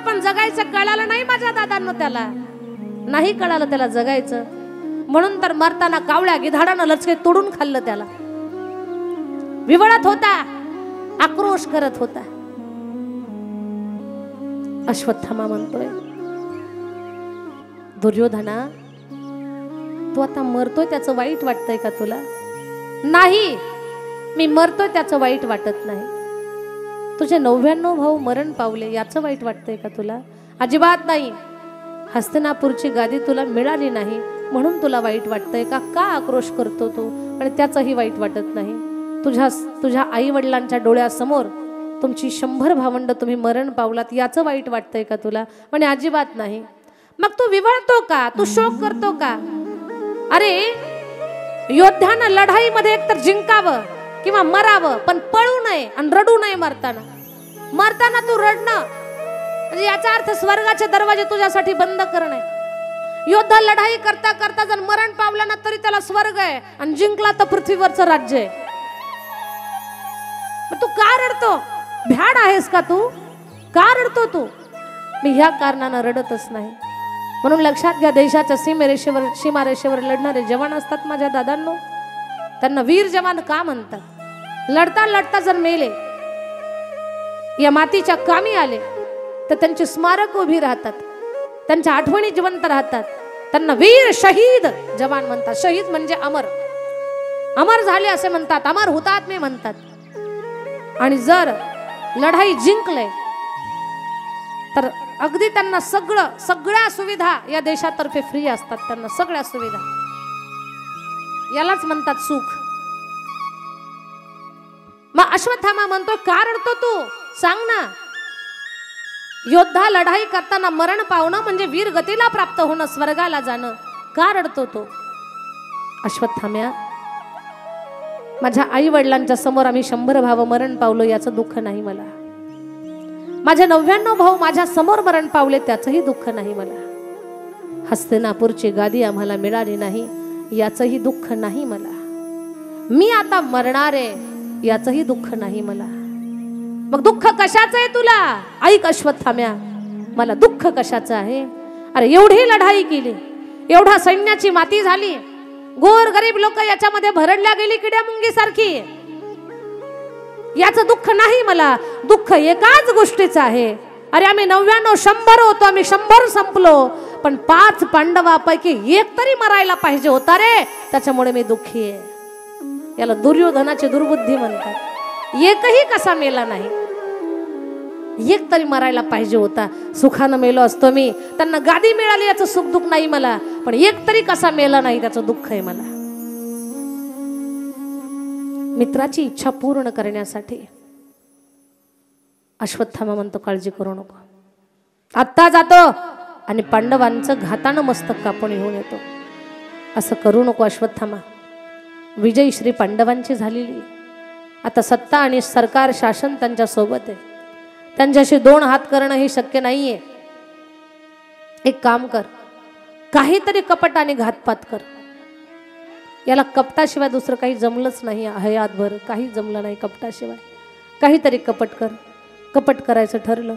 पण जगायचं कळालं नाही माझ्या दादांना, त्याला नाही कळालं त्याला जगायचं. म्हणून तर मरताना कावळ्या गिधाडानं लचके तोडून खाल्लं. त्याला विवळत होता, आक्रोश करत होता. अश्वत्थामा म्हणतोय, दुर्योधना तू आता मरतोय त्याचं वाईट वाटतंय का तुला? नाही, मी मरतोय त्याचं वाईट वाटत नाही. तुझे 99 भाऊ मरण पावले याचं वाईट वाटतंय का तुला? अजिबात नाही. हस्तिनापूरची गादी तुला मिळाली नाही म्हणून तुला वाईट वाटतंय का? का आक्रोश करतो तू? पण त्याचंही वाईट वाटत नाही. तुझ्या आई वडिलांच्या डोळ्यासमोर तुमची 100 भावंड तुम्ही मरण पावलात याचं वाईट वाटतंय का तुला? म्हणे अजिबात नाही. मग तू विवळतो का? तू शोक करतो का? अरे योद्ध्यानं लढाईमध्ये एकतर जिंकावं किंवा मरावं, पण पळू नये आणि रडू नये. मरताना तू रडणं म्हणजे याचा अर्थ स्वर्गाचे दरवाजे तुझ्यासाठी बंद करणे. योद्धा लढाई करता करता जर मरण पावला ना तरी त्याला स्वर्ग आहे, आणि जिंकला तर पृथ्वीवरचं राज्य आहे. तू का रडतो? भ्याड आहेस का तू? का रडतो तू? मी ह्या कारणानं रडतच नाही. म्हणून लक्षात घ्या, देशाच्या सीमारेषेवर लढणारे जवान असतात माझ्या दादांनो, त्यांना वीर जवान का म्हणतात? लढता लढता जर मेले, या मातीच्या कामी आले, तर त्यांची स्मारक उभी राहतात, त्यांच्या आठवणी जिवंत राहतात. त्यांना वीर शहीद जवान म्हणतात. शहीद म्हणजे अमर, अमर झाले असे म्हणतात, अमर हुतात्मे म्हणतात. आणि जर लढाई जिंकले तर अगदी त्यांना सगळ्या सुविधा या देशातर्फे फ्री असतात. त्यांना सगळ्या सुविधा, यालाच म्हणतात सुख. मग अश्वत्थामा म्हणतो, का रडतो तू? सांग ना. योद्धा लढाई करताना मरण पावणं म्हणजे वीर गतीला प्राप्त होणं, स्वर्गाला जाणं. का रडतो तो? अश्वत्थाम्या, माझ्या आई वडिलांच्या समोर आम्ही 100 भाव मरण पावलो याचं दुःख नाही मला. माझे 99 भाऊ माझ्या समोर मरण पावले त्याचंही दुःख नाही मला. हस्तिनापूरची गादी आम्हाला मिळाली नाही याचंही दुःख नाही मला. मी आता मरणार आहे याचंही दुःख नाही मला. मग दुःख कशाचं आहे तुला? ऐक अश्वत्थाम्या, मला दुःख कशाचं आहे? अरे एवढी लढाई केली, एवढा सैन्याची माती झाली, गोर गरीब लोक याच्यामध्ये भरडल्या गेली किड्या मुंगी सारखी. याचं दुःख नाही मला. दुःख एकाच गोष्टीचं आहे. अरे आम्ही 99 100 होतो, आम्ही 100 संपलो, पण 5 पांडवापैकी एक तरी मरायला पाहिजे होता रे, त्याच्यामुळे मी दुःखी आहे. याला दुर्योधनाची दुर्बुद्धी म्हणतात. एकही कसा मेला नाही, एक तरी मरायला पाहिजे होता. सुखानं मेलो असतो मी, त्यांना गादी मिळाली याचं सुख दुःख नाही मला, पण एक तरी कसा मेला नाही त्याचं दुःख आहे मला. मित्राची इच्छा पूर्ण करण्यासाठी अश्वत्थामा म्हणतो, काळजी करू नको, आत्ता जातो आणि पांडवांचं घातानं मस्तक कापून घेऊन येतो. असं करू नको अश्वत्थामा. विजयी श्री पांडवांची झालेली, आता सत्ता आणि सरकार शासन त्यांच्या सोबत आहे. त्यांच्याशी 2 हात करणं हे शक्य नाहीये. एक काम कर, काहीतरी कपट आणि घातपात कर. याला कपटाशिवाय दुसरं काही जमलंच नाही. हयातभर काही जमलं नाही कपटाशिवाय. काहीतरी कपट कर. कपट करायचं ठरलं,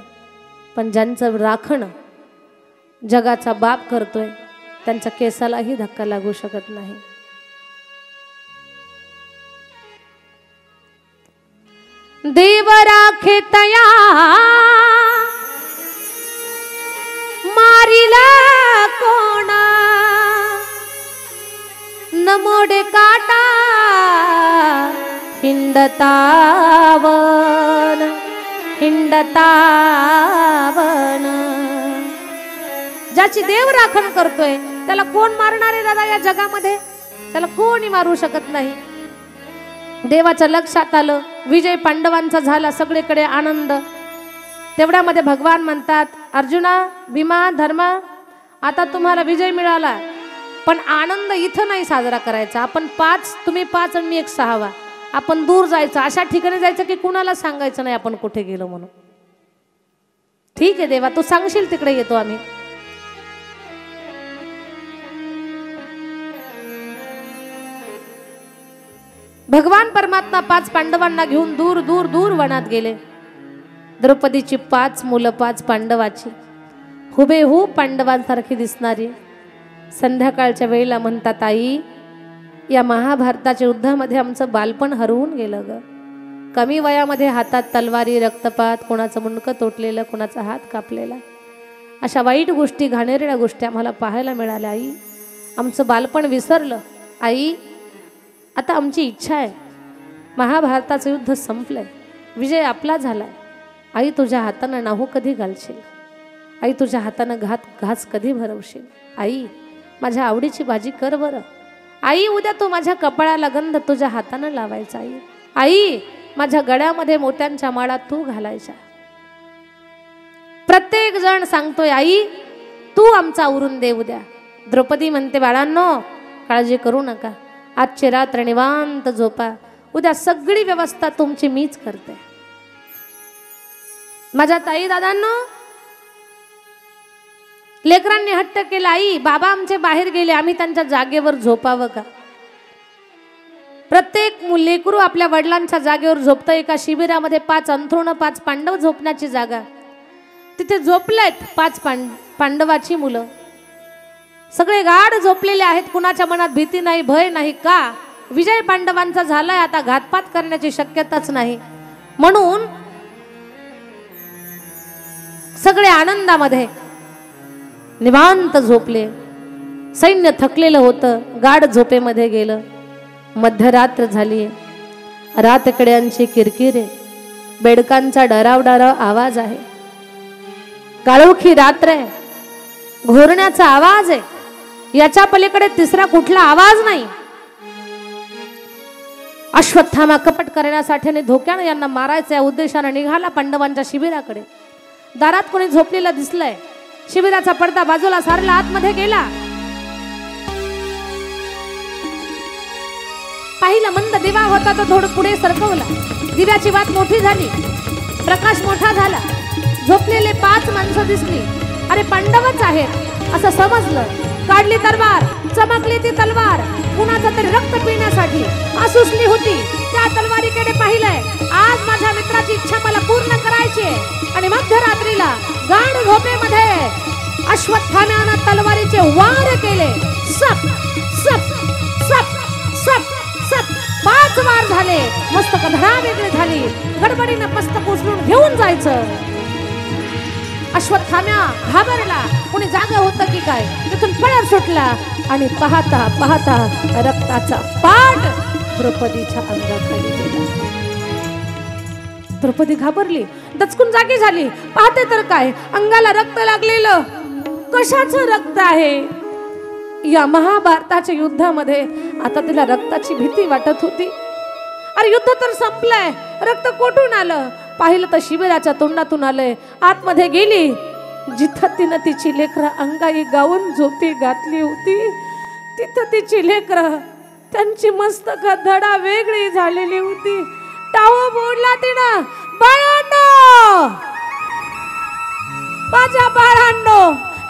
पण ज्यांचं राखण जगाचा बाप करतोय त्यांच्या केसालाही धक्का लागू शकत नाही. देव राखे तया मारिला कोणा, नमोडे काटा हिंडतावन हिंडतावन. ज्याची देव राखण करतोय त्याला कोण मारणार आहे दादा या जगामध्ये? त्याला कोणी मारू शकत नाही. देवाच्या लक्षात आलं, विजय पांडवांचा झाला, सगळीकडे आनंद. तेवढ्यामध्ये भगवान म्हणतात, अर्जुना, भीमा, धर्मा, आता तुम्हाला विजय मिळाला, पण आनंद इथं नाही साजरा करायचा. आपण 5, तुम्ही 5 आणि मी 1 6वा. आपण दूर जायचं, अशा ठिकाणी जायचं की कुणाला सांगायचं नाही आपण कुठे गेलो म्हणून. ठीक आहे देवा, तू सांगशील तिकडे येतो आम्ही. भगवान परमात्मा 5 पांडवांना घेऊन दूर दूर दूर वनात गेले. द्रौपदीची 5 मुलं, 5 पांडवाची, हुबेहूब पांडवांसारखी दिसणारी. संध्याकाळच्या वेळेला म्हणतात, आई या महाभारताच्या युद्धामध्ये आमचं बालपण हरवून गेलं ग. कमी वयामध्ये हातात तलवारी, रक्तपात, कोणाचं मुंडकं तोडलेलं, कोणाचा हात कापलेला, अशा वाईट गोष्टी, घाणेरड्या गोष्टी आम्हाला पाहायला मिळाल्या. आई आमचं बालपण विसरलं. आई आता आमची इच्छा आहे, महाभारताचं युद्ध संपलंय, विजय आपला झालाय. आई तुझ्या हातानं नाहू कधी घालशील? आई तुझ्या हातानं घास कधी भरवशील? आई माझ्या आवडीची भाजी कर बरं. आई उद्या तू माझ्या कपाळाला गंध तुझ्या हातानं लावायचा. आई आई माझ्या गळ्यामध्ये मोत्यांच्या माळा तू घालायच्या. प्रत्येक जण सांगतोय, आई तू आमचा आवरून दे उद्या. द्रौपदी म्हणते, बाळांनो काळजी करू नका, आजची रात्र निवांत झोपा, उद्या सगळी व्यवस्था तुमची मीच करते. माझ्या ताई दादांनो, लेकरांनी हट्ट केला, आई बाबा आमचे बाहेर गेले, आम्ही त्यांच्या जागेवर झोपावं का? प्रत्येक लेकरू आपल्या वडिलांच्या जागेवर झोपतं. एका शिबिरामध्ये 5 अंथरुण, 5 पांडव झोपण्याची जागा, तिथे झोपलेत 5 पांडवाची मुलं. सगळे गाढ झोपलेले आहेत, कुणाच्या मनात भीती नाही, भय नाही. का? विजय पांडवांचा झालाय, आता घातपात करण्याची शक्यताच नाही. म्हणून सगळे आनंदामध्ये निवांत झोपले. सैन्य थकलेलं होतं, गाढ झोपेमध्ये गेलं. मध्यरात्र झाली, रातकड्यांची किरकिर आहे, बेडकांचा डरावडाराव आवाज आहे, काळोखी रात्र आहे, घोरण्याचा आवाज आहे, याच्या पलीकडे तिसरा कुठला आवाज नाही. अश्वत्थामा कपट करण्यासाठी आणि धोक्याने यांना मारायचं या उद्देशाने निघाला पांडवांच्या शिबिराकडे. दारात कोणी झोपलेलं दिसलंय, शिबिराचा पडदा बाजूला सारला, आतमध्ये गेला, पाहिला मंद दिवा होता तो थोडं पुढे सरकवला. दिव्याची वात मोठी झाली, प्रकाश मोठा झाला, झोपलेले 5 माणसं दिसली. अरे पांडवच आहेत असं समजलं. काढली तलवार, चमकली ती तलवार, कुणाचं तरी रक्त पिण्यासाठी आसुसली होती. त्या तलवारीकडे पाहिलंय, आज माझ्या मित्राची इच्छा मला पूर्ण करायची आहे. आणि मध्यरात्रीला गाढ झोपेमध्ये अश्वत्थाम्यानं तलवारीचे वार केले. सप सप सप सप सप 5 वार झाले. मस्तक धडा वेगळी झाली. गडबडीनं मस्तक उचलून घेऊन जायचं. अश्वत्थाम्या घाबरला, कोणी जागा होतं की काय, तिथून पळत सुटला आणि पाहता पाहता रक्ताचा पाट द्रौपदीच्या अंगाखाली गेला. द्रौपदी घाबरली, दचकून जागी झाली. पाहते तर काय, अंगाला रक्त लागलेलं. कशाचं रक्त आहे? या महाभारताच्या युद्धामध्ये आता तिला रक्ताची भीती वाटत होती. अरे युद्ध तर संपलंय, रक्त कोठून आलं? पाहिलं तर शिबिराच्या तोंडातून आलंय. आतमध्ये गेली, जिथं तिनं तिची लेकरं अंगाई गाऊन झोपी घातली होती, तिथं तिची लेकरं, त्यांची मस्तक धडा वेगळी झालेली होती. टाळू बोलला तिनं, बाळांनो, माझ्या बाळांनो,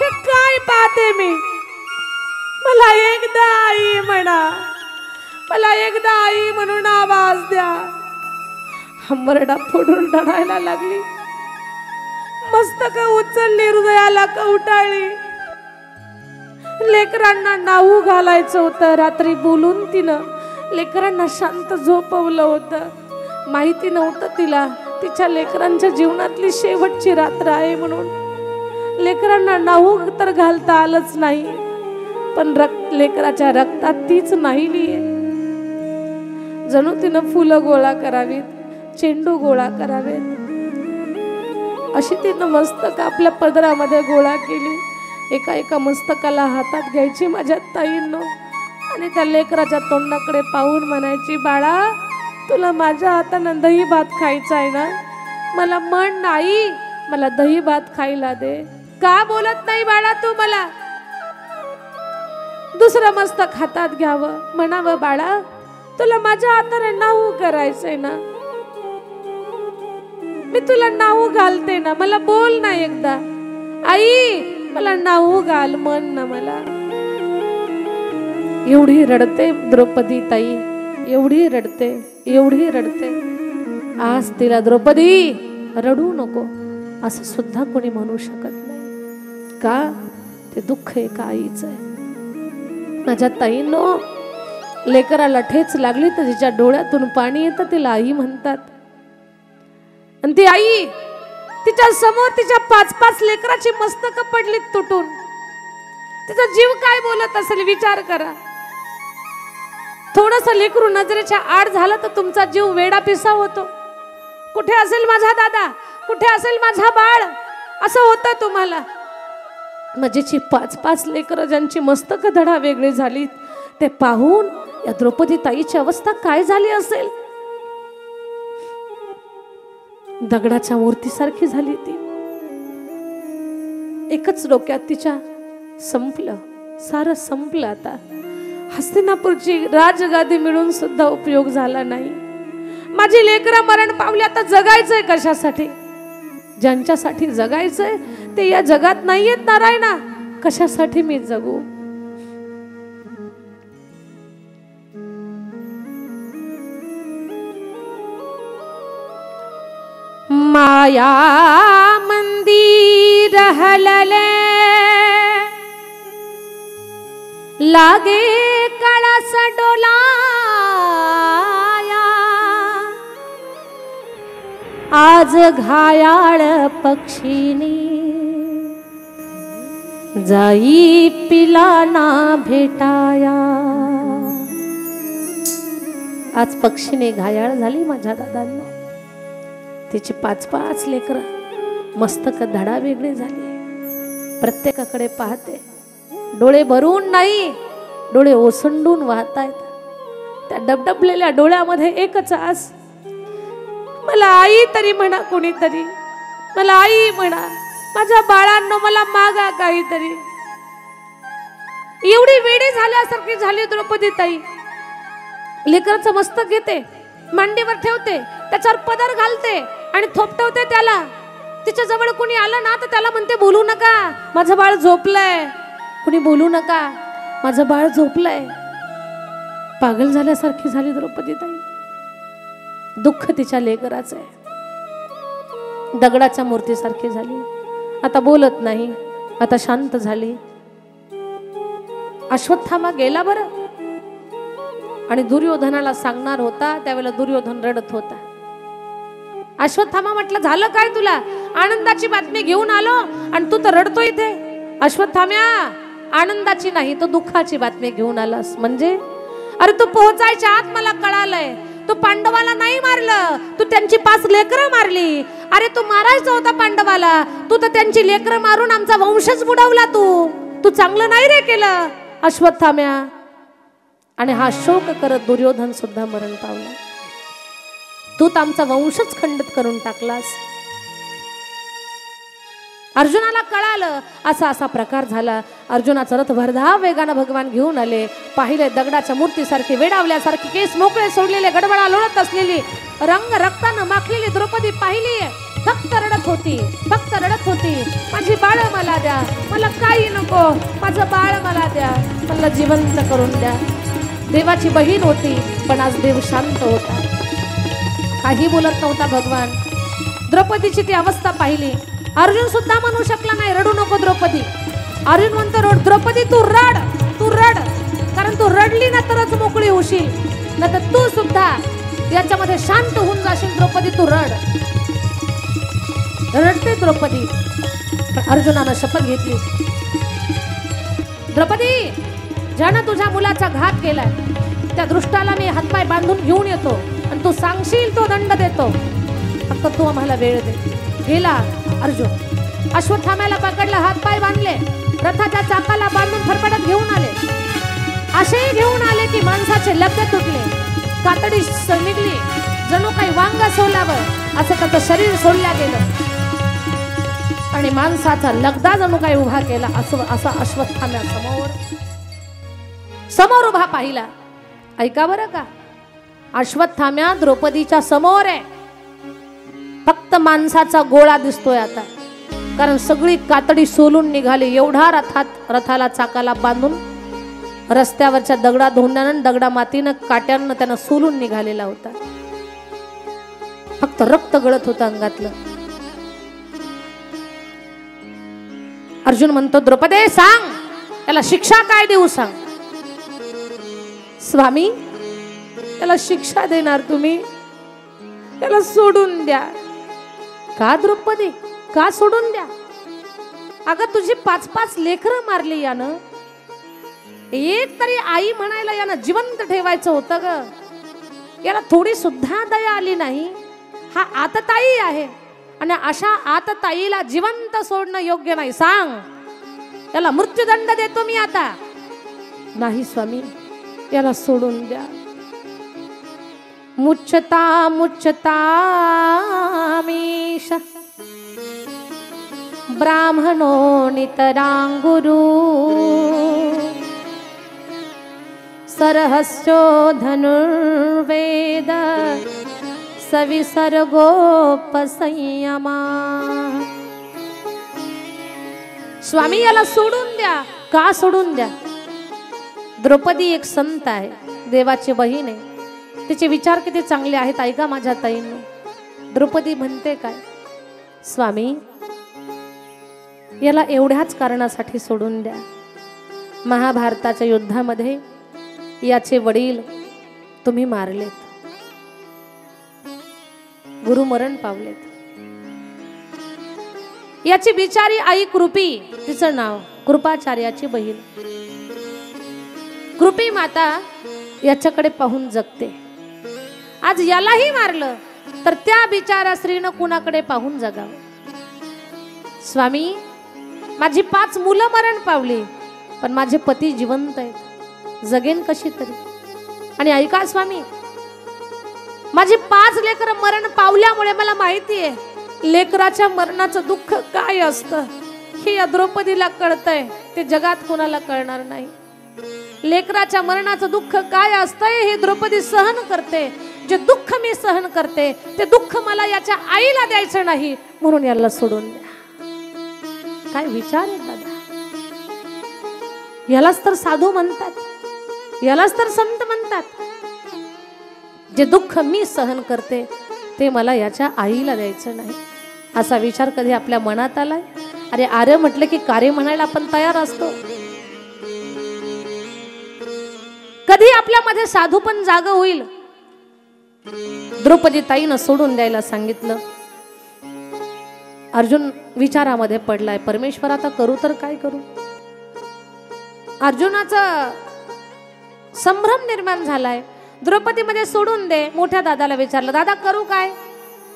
हे काय पाहते मी? मला एकदा आई म्हणा, मला एकदा आई म्हणून आवाज द्या. हंबरडा फोडून रडायला लागली. मस्तक उचलली, हृदयाला कवटाळली. लेकरांना नाहू घालायचं होतं. रात्री बोलून तिनं लेकरांना शांत झोपवलं होतं. माहिती नव्हतं तिला तिच्या लेकरांच्या जीवनातली शेवटची रात्र आहे म्हणून. लेकरांना नाहू तर घालता आलंच नाही, पण लेकराच्या रक्तात तीच नाहीलीये. जणू तिनं फुलं गोळा करावीत, चेंडू गोळा करावेत, अशी तिनं मस्तक आपल्या पदरामध्ये गोळा केली. एका एका मस्तकाला हातात घ्यायची माझ्या ताईंनो, आणि त्या लेकराच्या तोंडाकडे पाहून म्हणायची, बाळा तुला माझ्या हातानं दही भात खायचा आहे ना? मला म्हण नाही, मला दही भात खायला दे. का बोलत नाही बाळा तू मला? दुसरं मस्तक हातात घ्यावं, म्हणावं, बाळा तुला माझ्या हाताने नाहू करायचंय ना? मी तुला नाहू घालते ना, मला बोल ना एकदा. आई मला नाहू घाल, म्हण ना मला. एवढी रडते द्रौपदी ताई, एवढी रडते, एवढी रडते. आज तिला द्रौपदी रडू नको असं सुद्धा कोणी म्हणू शकत नाही. का? ते दुःख एका आईचं आहे. माझ्या ताईनो, लेकराला ठेच लागली तर तिच्या डोळ्यातून पाणी येतं, तिला आई म्हणतात. आणि ती आई, तिच्या समोर तिच्या 5-5 लेकराची मस्तक पडलीत तुटून. तिचा जीव काय बोलत असेल विचार करा. थोडस लेकरू नजरेच्या आड झालं तर तुमचा जीव वेडा पिसा होतो. कुठे असेल माझा दादा, कुठे असेल माझा बाळ, असं होतं तुम्हाला. माझीची 5-5 लेकरं ज्यांची मस्तक धडा वेगळी झाली, ते पाहून या द्रौपदी ताईची अवस्था काय झाली असेल. दगडाच्या मूर्तीसारखी झाली ती. एकच डोक्यात तिच्या संपलं, सारं संपलं. आता हस्तिनापूरची राजगादी मिळून सुद्धा उपयोग झाला नाही. माझी लेकरं मरण पावली, आता जगायचंय कशासाठी? ज्यांच्यासाठी जगायचंय ते या जगात नाहीयेत नारायणा, कशासाठी मी जगू? माया मंदिर हलले लागे कळस डोलाया, आज घायाळ पक्षीनी जाई पिलाना भेटाया. आज पक्षीने घायाळ झाली माझ्या दादांना. तिची 5-5 लेकरं मस्तक धडा वेगळी झाली. प्रत्येकाकडे पाहते, डोळे भरून नाही, डोळे ओसंडून वाहतायत. त्या डबडबलेल्या डोळ्यामध्ये एकच आस, मला आई तरी म्हणा, कोणीतरी मला आई म्हणा, माझ्या बाळांनो मला मागा काहीतरी. एवढी वेडी झाल्यासारखी झाली द्रौपदी ताई. लेकराचं मस्तक घेते, मांडीवर ठेवते, त्याच्यावर पदर घालते आणि थोपटवते त्याला. तिच्या जवळ कोणी आलं ना तर त्याला म्हणते, बोलू नका, माझं बाळ झोपलंय. कुणी बोलू नका, माझं बाळ झोपलंय. पागल झाल्यासारखी झाली द्रौपदी ताई. दुःख तिच्या लेकराचं आहे. दगडाच्या मूर्तीसारखी झाली. आता बोलत नाही, आता शांत झाली. अश्वत्थामा गेला बरं, आणि दुर्योधनाला सांगणार होता त्यावेळेला दुर्योधन रडत होता. अश्वत्थामा म्हटलं, झालं काय तुला? आनंदाची बातमी घेऊन आलो आणि तू तर रडतो इथे. अश्वत्थाम्या, आनंदाची नाही तर दुःखाची बातमी घेऊन आलास म्हणजे? अरे तू पोहोचायच्या आत मला कळालंय, तू पांडवाला नाही मारलं, तू त्यांची 5 लेकरं मारली. अरे तू मारायचा होता पांडवाला, तू तर त्यांची लेकरं मारून आमचा वंशच बुडवला. तू चांगलं नाही रे केलं अश्वत्थाम्या. आणि हा शोक करत दुर्योधन सुद्धा मरण पावला. तू तर आमचा वंशच खंडित करून टाकलास. अर्जुनाला कळालं असा असा प्रकार झाला. अर्जुनाचा रथ भरधाव वेगानं भगवान घेऊन आले. पाहिले दगडाच्या मूर्तीसारखी वेडावल्यासारखी, केस मोकळे सोडलेले, गडबडा लोळत असलेली, रंग रक्तानं माखलेली द्रौपदी पाहिली. फक्त रडत होती, फक्त रडत होती. माझी बाळ मला द्या, मला काही नको, माझं बाळ मला द्या, मला जिवंत करून द्या. देवाची बहीण होती पण आज देव शांत होता, काही बोलत नव्हता भगवान. द्रौपदीची ती अवस्था पाहिली. अर्जुन सुद्धा म्हणू शकला नाही, रडू नको द्रौपदी. अर्जुन म्हणतो, द्रौपदी तू रड, तू रड, कारण तू रडली ना तरच मोकळी होशील, ना तर तू सुद्धा याच्यामध्ये शांत होऊन जाशील. द्रौपदी तू रड. रडते द्रौपदी. पण अर्जुनानं शपथ घेतली, द्रौपदी, ज्यानं तुझ्या मुलाचा घात केलाय त्या दृष्टाला मी हातपाय बांधून घेऊन येतो आणि तू सांगशील तो दंड देतो, फक्त तू आम्हाला वेळ दे. गेला अर्जुन, अश्वत्थाम्याला पकडला, हातपाय बांधले, रथाच्या चाकाला बांधून फरफटत घेऊन आले. असेही घेऊन आले की माणसाचे लग्न तुटले, कातडी निघली, जणू काही वांगा सोलावं असं त्याचं शरीर सोडल्या गेलं आणि माणसाचा लगदा जणू काही उभा केला. असा अश्वत्थाम्या समोर उभा पाहिला. ऐका बरं का, अश्वत्थाम्या द्रौपदीच्या समोर आहे. फक्त माणसाचा गोळा दिसतोय आता, कारण सगळी कातडी सोलून निघाली. एवढा रथाला चाकाला बांधून रस्त्यावरच्या दगडा धोंड्यानं, दगडा मातीनं, काट्यानं त्यानं सोलून निघालेला होता. फक्त रक्त गळत होतं अंगातलं. अर्जुन म्हणतो, द्रौपदे सांग, त्याला शिक्षा काय देऊ सांग. स्वामी, त्याला शिक्षा देणार तुम्ही, त्याला सोडून द्या. का द्रौपदी, का सोडून द्या? अगं तुझी 5-5 लेकरं मारली यानं, एक तरी आई म्हणायला यानं जिवंत ठेवायचं होतं ग. याला थोडी सुद्धा दया आली नाही. हा आतताई आहे आणि अशा आतताईला जिवंत सोडणं योग्य नाही. सांग, त्याला मृत्यूदंड देतो मी आता. नाही स्वामी, याला सोडून द्या. मुच्यता मुच्यता मीश ब्राह्मणो नितरांगुरु सरहस्यो धनुर्वेद सविसर्गोपसंयमा. स्वामी, याला सोडून द्या. का सोडून द्या? द्रौपदी एक संत आहे, देवाची बहीण आहे. तिचे विचार किती चांगले आहेत ऐका माझ्या ताईंनो. द्रौपदी म्हणते काय, स्वामी, याला एवढ्याच कारणासाठी सोडून द्या. महाभारताच्या युद्धामध्ये याचे वडील तुम्ही मारलेत, गुरु मरण पावलेत. याची बिचारी आई कृपी, तिचं नाव कृपाचार्याची बहीण, कृपी माता याच्याकडे पाहून जगते. आज यालाही मारलं तर त्या बिचारा स्त्रीनं कुणाकडे पाहून जगावं? स्वामी, माझी 5 मुलं मरण पावली, पण माझे पती जिवंत आहेत, जगेन कशी तरी. आणि ऐका स्वामी, माझी 5 लेकर मरण पावल्यामुळे मला माहिती आहे लेकराच्या मरणाचं दुःख काय असतं. हे या द्रौपदीला कळतंय, ते जगात कोणाला कळणार नाही. लेकराच्या मरणाचं दुःख काय असतंय हे द्रौपदी सहन करते. जे दुःख मी सहन करते ते दुःख मला याच्या आईला द्यायचं नाही, म्हणून याला सोडून द्या. काय विचार आहे दादा? यालाच तर साधू म्हणतात, यालाच तर संत म्हणतात. जे दुःख मी सहन करते ते मला याच्या आईला द्यायचं नाही. असा विचार कधी आपल्या मनात आलाय? अरे आर्य म्हटलं की कार्य म्हणायला आपण तयार असतो. कधी आपल्यामध्ये साधू पण जाग होईल. द्रौपदी ताईनं सोडून द्यायला सांगितलं. अर्जुन विचारामध्ये पडलाय, परमेश्वर आता करू तर काय करू? अर्जुनाचा संभ्रम निर्माण झालाय. द्रौपदी मध्ये सोडून दे. मोठ्या दादाला विचारलं, दादा करू काय?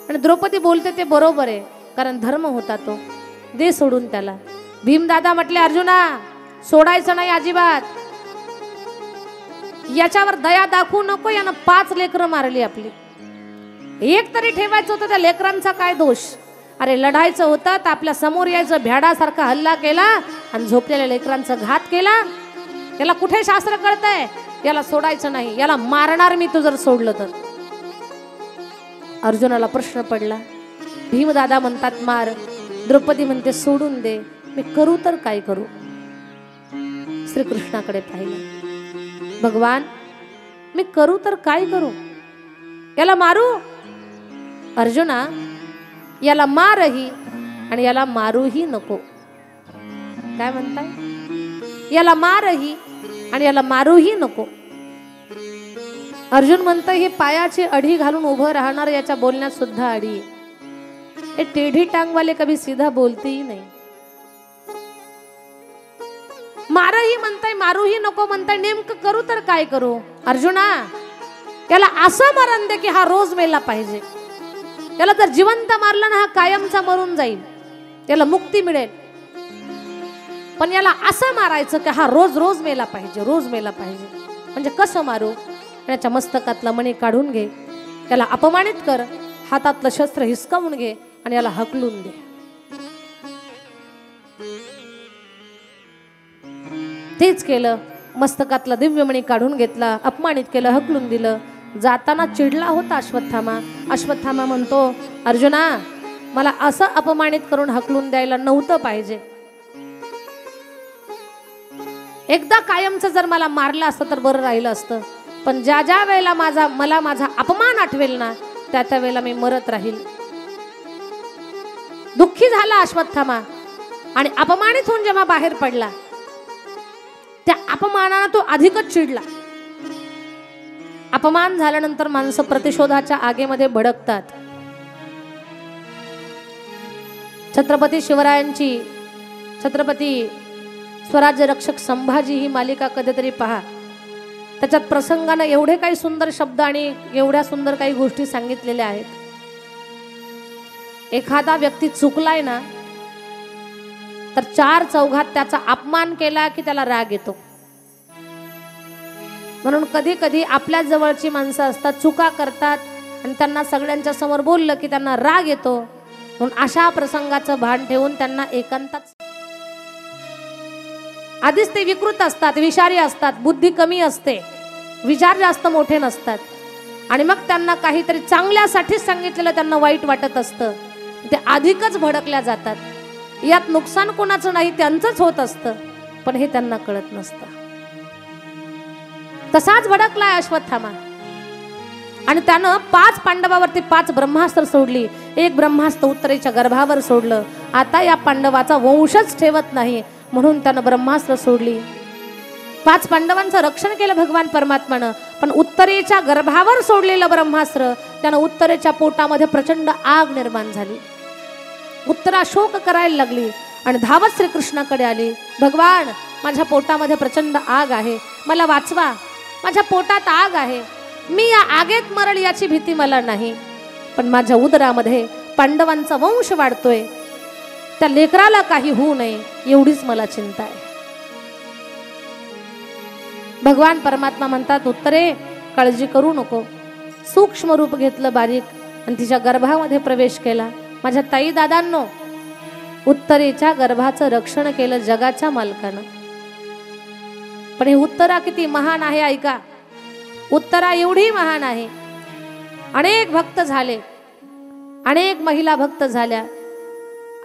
आणि द्रौपदी बोलते ते बरोबर आहे, कारण धर्म होता तो. दे सोडून त्याला. भीम दादा म्हटले, अर्जुना सोडायचं नाही अजिबात. याच्यावर दया दाखवू नको. यानं 5 लेकरं मारली आपली. एक तरी ठेवायचं होतं. त्या लेकरांचा काय दोष? अरे लढायचं होतं तर आपल्या समोर यायचं, भ्याडासारखा हल्ला केला आणि झोपलेल्या लेकरांचा घात केला. याला कुठे शास्त्र कळतंय? याला सोडायचं नाही, याला मारणार मी तू जर सोडलं तर. अर्जुनाला प्रश्न पडला. भीमदादा म्हणतात मार, द्रौपदी म्हणते सोडून दे. मी करू तर काय करू? श्रीकृष्णाकडे पाहिलं. भगवान, मी करू तर काय करू? याला मारू? अर्जुना, याला मारही आणि याला मारूही नको. काय म्हणताय? याला मारही आणि याला मारूही नको. अर्जुन म्हणतं हे पायाची अडी घालून उभं राहणार याच्या बोलण्यात सुद्धा अडी आहे. हे टेढ़ी टांग वाले कभी सीधा बोलते ही नाही. मारही म्हणताय, मारूही नको म्हणताय. नेमकं करू तर काय करू? अर्जुना, याला असं मरण दे की हा रोज मेला पाहिजे. याला जर जिवंत मारलं ना हा कायमचा मरून जाईल, याला मुक्ती मिळेल. पण याला असं मारायचं की हा रोज रोज मेला पाहिजे, रोज मेला पाहिजे. म्हणजे कसं मारू? याच्या मस्तकातला मणी काढून घे, याला अपमानित कर, हातातलं शस्त्र हिसकावून घे आणि याला हकलून दे. तेच केलं. मस्तकातला दिव्यमणी काढून घेतला, अपमानित केलं, हकलून दिलं. जाताना चिडला होता अश्वत्थामा. अश्वत्थामा म्हणतो, अर्जुना, मला असं अपमानित करून हकलून द्यायला नव्हतं पाहिजे. एकदा कायमचं जर मला मारलं असतं तर बरं राहिलं असतं. पण ज्या ज्या वेळेला मला माझा अपमान आठवेल ना, त्या त्या वेळेला मी मरत राहील. दुःखी झाला अश्वत्थामा. आणि अपमानित होऊन जेव्हा बाहेर पडला, त्या अपमानानं तो अधिकच चिडला. अपमान झाल्यानंतर माणसं प्रतिशोधाच्या आगेमध्ये भडकतात. छत्रपती शिवरायांची, छत्रपती स्वराज्य रक्षक संभाजी ही मालिका कधीतरी पहा. त्याच्यात प्रसंगानं एवढे काही सुंदर शब्द आणि एवढ्या सुंदर काही गोष्टी सांगितलेल्या आहेत. एखादा व्यक्ती चुकलाय ना, तर चार चौघात त्याचा अपमान केला की त्याला राग येतो. म्हणून कधी कधी आपल्या जवळची माणसं असतात, चुका करतात आणि त्यांना सगळ्यांच्या समोर बोललं की त्यांना राग येतो. म्हणून अशा प्रसंगाचं भान ठेवून त्यांना एकांतात. आधीच ते विकृत असतात, विषारी असतात, बुद्धी कमी असते, विचार जास्त मोठे नसतात. आणि मग त्यांना काहीतरी चांगल्यासाठीच सांगितलेलं त्यांना वाईट वाटत असतं. ते अधिकच भडकल्या जातात. यात नुकसान कोणाचं नाही, त्यांचंच होत असतं, पण हे त्यांना कळत नसतं. तसाच भडकलाय अश्वत्थामा. आणि त्यानं 5 पांडवावरती 5 ब्रह्मास्त्र सोडली. एक ब्रह्मास्त्र उत्तरेच्या गर्भावर सोडलं. आता या पांडवाचा वंशच ठेवत नाही म्हणून त्यानं ब्रह्मास्त्र सोडली. 5 पांडवांचं रक्षण केलं भगवान परमात्मानं. पण उत्तरेच्या गर्भावर सोडलेलं ब्रह्मास्त्र त्यानं उत्तरेच्या पोटामध्ये प्रचंड आग निर्माण झाली. उत्तरा शोक करायला लागली आणि धावत श्रीकृष्णाकडे आली. भगवान, माझ्या पोटामध्ये प्रचंड आग आहे, मला वाचवा, माझ्या पोटात आग आहे, मी या आगेत मरल याची भीती मला नाही, पण माझ्या उदरामध्ये पांडवांचा वंश वाढतोय, त्या लेकराला काही होऊ नये एवढीच मला चिंता आहे. भगवान परमात्मा म्हणतात, उत्तरे काळजी करू नको. सूक्ष्म रूप घेतलं बारीक आणि तिच्या गर्भामध्ये प्रवेश केला. माझ्या ताई दादांनो, उत्तरेच्या गर्भाचं रक्षण केलं जगाच्या मालकानं. पण हे उत्तरा किती महान आहे ऐका. उत्तरा एवढी महान आहे. अनेक भक्त झाले, अनेक महिला भक्त झाल्या.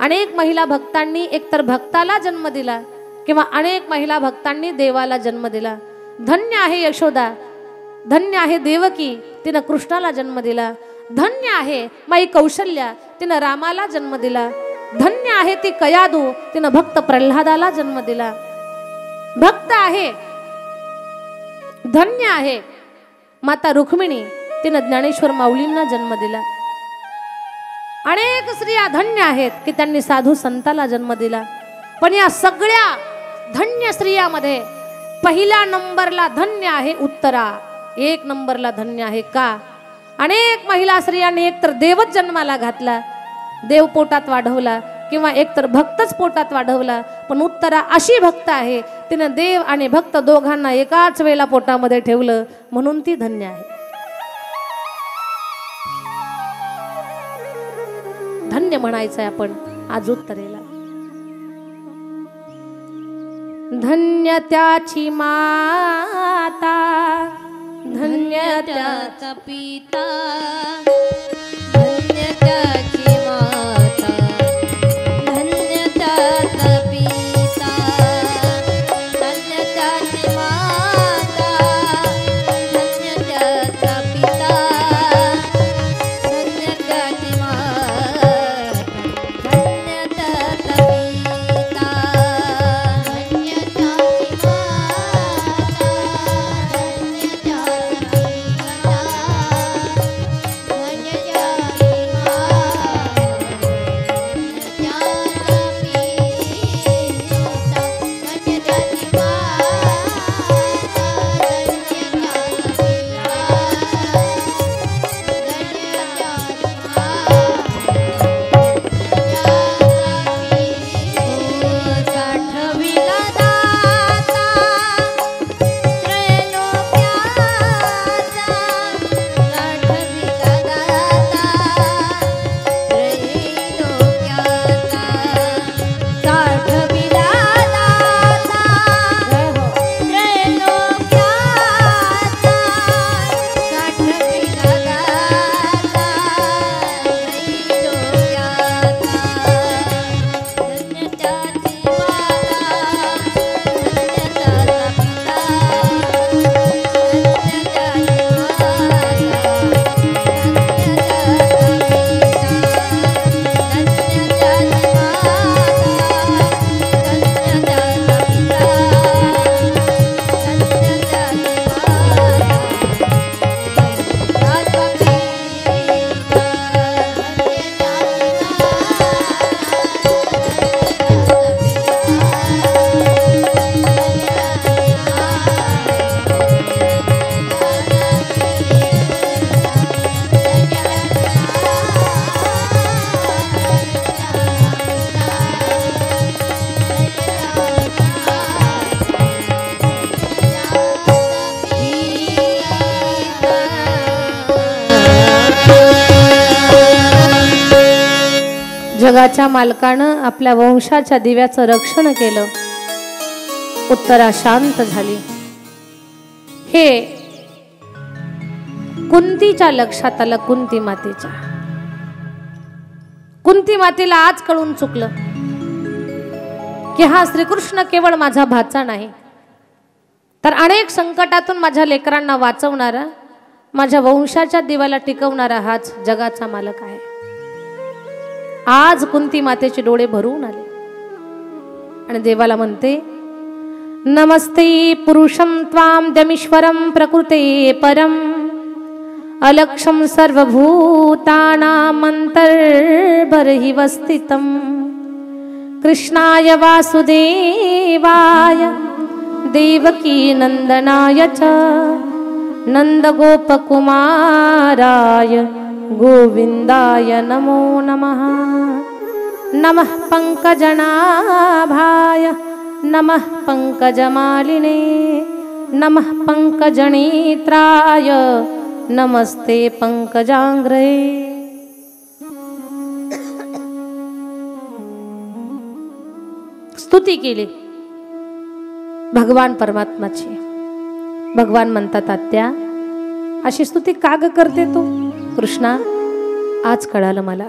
अनेक महिला भक्तांनी एकतर भक्ताला जन्म दिला किंवा अनेक महिला भक्तांनी देवाला जन्म दिला. धन्य आहे यशोदा, धन्य आहे देवकी, तिनं कृष्णाला जन्म दिला. धन्य आहे माई कौशल्या, तिनं रामाला जन्म दिला. धन्य आहे ती कयादू, तिनं भक्त प्रल्हादाला जन्म दिला. भक्त आहे, धन्य आहे माता रुक्मिणी, तिनं ज्ञानेश्वर माऊलींना जन्म दिला. अनेक स्त्रिया धन्य आहेत की त्यांनी साधू संताला जन्म दिला. पण या सगळ्या धन्य स्त्रियामध्ये पहिल्या नंबरला धन्य आहे उत्तरा. 1 नंबरला धन्य आहे. का? अनेक महिला स्त्रियांनी एकतर देवच जन्माला घातला, देव पोटात वाढवला, किंवा एकतर भक्तच पोटात वाढवला. पण उत्तरा अशी भक्त आहे, तिनं देव आणि भक्त दोघांना एकाच वेळेला पोटामध्ये ठेवलं, म्हणून ती धन्य आहे. धन्य म्हणायचंय आपण आज उत्तरेला. धन्य त्याची माता, धन्य त्याचा पिता, धन्य त्याची माता, धन्य त्याचा पिता, धन्य त्याची माता, धन्य त्याचा पिता, धन्य त्याची माता, धन्य त्याचा पिता, धन्य त्याची माता, धन्य त्याचा पिता, धन्य त्याची माता. जगाच्या मालकानं आपल्या वंशाच्या दिव्याचं रक्षण केलं. उत्तरा शांत झाली. हे कुंतीच्या लक्षात आलं. कुंती मातेच्या. कुंती मातेला आज कळून चुकलं की हा श्रीकृष्ण केवळ माझा भाचा नाही, तर अनेक संकटातून माझ्या लेकरांना वाचवणारा, माझ्या वंशाच्या दिव्याला टिकवणारा हाच जगाचा मालक आहे. आज कुंती मातेचे डोळे भरून आले आणि देवाला म्हणते, नमस्ते पुरुषं त्वां दमीश्वरं प्रकृते परम अलक्षं सर्वभूतानामन्तर्बर्हिवस्थितं कृष्णाय वासुदेवाय देवकी नंदनाय च नंदगोपकुमाराय गोविंदाय नमो नमः. नमः पंकजनाभाय नमः पंकजमालिने नमः पंकजनेत्राय नमस्ते पंकजांग्रे. स्तुती केली भगवान परमात्माची. भगवान म्हणतात, आत्या अशी स्तुती का ग करते तू? कृष्णा, आज कळालं मला,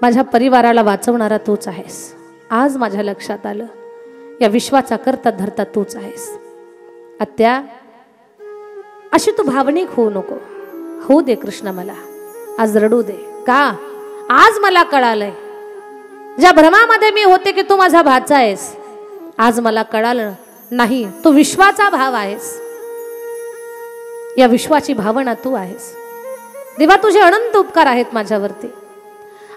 माझ्या परिवाराला वाचवणारा तूच आहेस. आज माझ्या लक्षात आलं, या विश्वाचा करता धरता तूच आहेस. आत्या अशी तू भावनिक होऊ नको. होऊ दे कृष्ण, मला आज रडू दे. का? आज मला कळालंय, ज्या भ्रमामध्ये मी होते की तू माझा भाचा आहेस, आज मला कळालं नाही, तू विश्वाचा भाव आहेस. या विश्वाची भावना तू आहेस. देवा, तुझे अनंत उपकार आहेत माझ्यावरती.